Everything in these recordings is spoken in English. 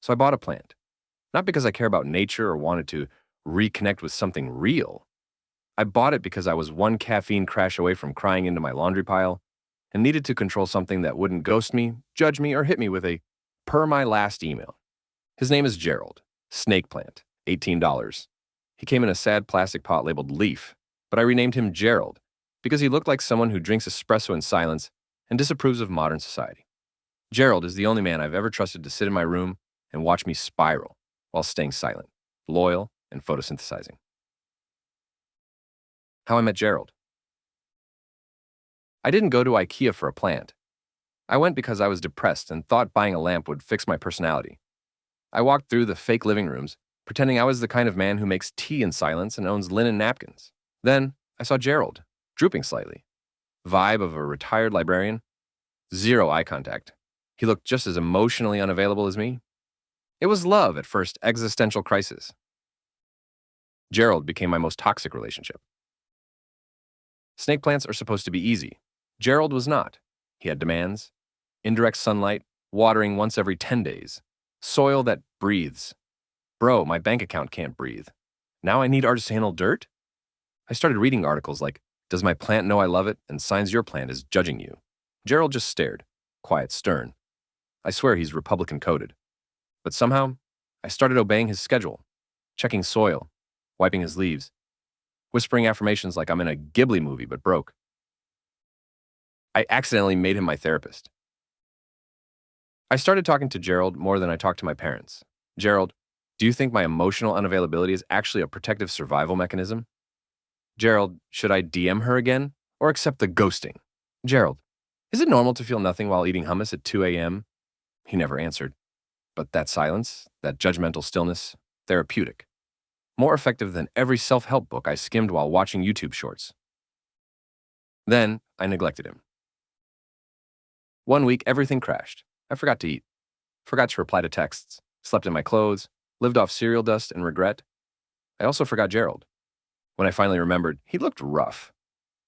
So I bought a plant. Not because I care about nature or wanted to reconnect with something real. I bought it because I was one caffeine crash away from crying into my laundry pile and needed to control something that wouldn't ghost me, judge me, or hit me with a per my last email. His name is Gerald. Snake plant. $18. He came in a sad plastic pot labeled Leaf, but I renamed him Gerald because he looked like someone who drinks espresso in silence and disapproves of modern society. Gerald is the only man I've ever trusted to sit in my room and watch me spiral while staying silent, loyal, and photosynthesizing. How I met Gerald. I didn't go to IKEA for a plant. I went because I was depressed and thought buying a lamp would fix my personality. I walked through the fake living rooms, pretending I was the kind of man who makes tea in silence and owns linen napkins. Then I saw Gerald, drooping slightly. Vibe of a retired librarian. Zero eye contact. He looked just as emotionally unavailable as me. It was love at first, existential crisis. Gerald became my most toxic relationship. Snake plants are supposed to be easy. Gerald was not. He had demands. Indirect sunlight, watering once every 10 days. Soil that breathes. Bro, my bank account can't breathe. Now I need artisanal dirt? I started reading articles like, "Does my plant know I love it?" and "Signs your plant is judging you." Gerald just stared, quiet, stern. I swear he's Republican coded. But somehow, I started obeying his schedule, checking soil, wiping his leaves, whispering affirmations like I'm in a Ghibli movie but broke. I accidentally made him my therapist. I started talking to Gerald more than I talked to my parents. Gerald, do you think my emotional unavailability is actually a protective survival mechanism? Gerald, should I DM her again or accept the ghosting? Gerald, is it normal to feel nothing while eating hummus at 2 a.m.? He never answered. But that silence, that judgmental stillness, therapeutic. More effective than every self-help book I skimmed while watching YouTube shorts. Then I neglected him. One week, everything crashed. I forgot to eat, forgot to reply to texts, slept in my clothes, lived off cereal dust and regret. I also forgot Gerald. When I finally remembered, he looked rough.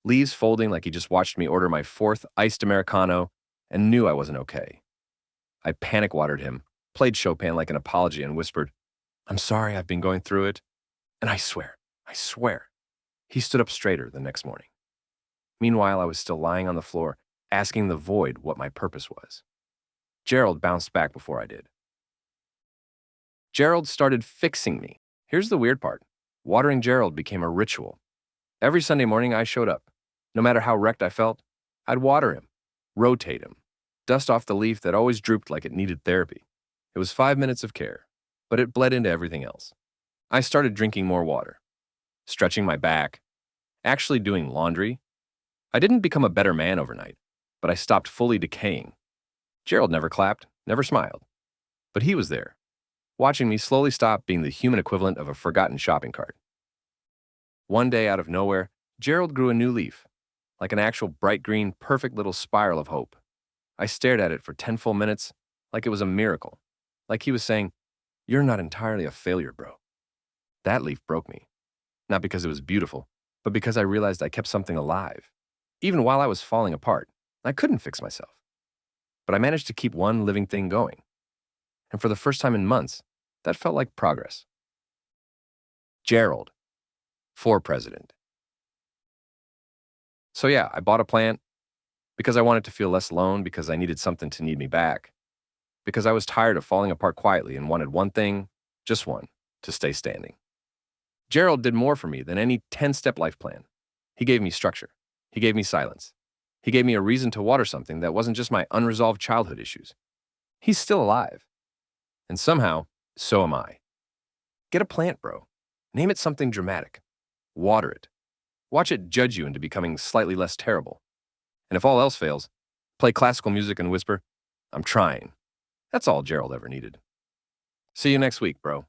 Leaves folding like he just watched me order my fourth iced Americano and knew I wasn't okay. I panic watered him, played Chopin like an apology and whispered, "I'm sorry I've been going through it." And I swear, he stood up straighter the next morning. Meanwhile, I was still lying on the floor, asking the void what my purpose was. Gerald bounced back before I did. Gerald started fixing me. Here's the weird part. Watering Gerald became a ritual. Every Sunday morning I showed up. No matter how wrecked I felt, I'd water him, rotate him, dust off the leaf that always drooped like it needed therapy. It was 5 minutes of care, but it bled into everything else. I started drinking more water, stretching my back, actually doing laundry. I didn't become a better man overnight, but I stopped fully decaying. Gerald never clapped, never smiled, but he was there, watching me slowly stop being the human equivalent of a forgotten shopping cart. One day, out of nowhere, Gerald grew a new leaf, like an actual bright green, perfect little spiral of hope. I stared at it for 10 full minutes, like it was a miracle, like he was saying, "You're not entirely a failure, bro." That leaf broke me, not because it was beautiful, but because I realized I kept something alive. Even while I was falling apart, I couldn't fix myself. But I managed to keep one living thing going. And for the first time in months, that felt like progress. Gerald, for president. So yeah, I bought a plant because I wanted to feel less alone, because I needed something to need me back, because I was tired of falling apart quietly and wanted one thing, just one, to stay standing. Gerald did more for me than any 10-step life plan. He gave me structure. He gave me silence. He gave me a reason to water something that wasn't just my unresolved childhood issues. He's still alive. And somehow, so am I. Get a plant, bro. Name it something dramatic. Water it. Watch it judge you into becoming slightly less terrible. And if all else fails, play classical music and whisper, "I'm trying." That's all Gerald ever needed. See you next week, bro.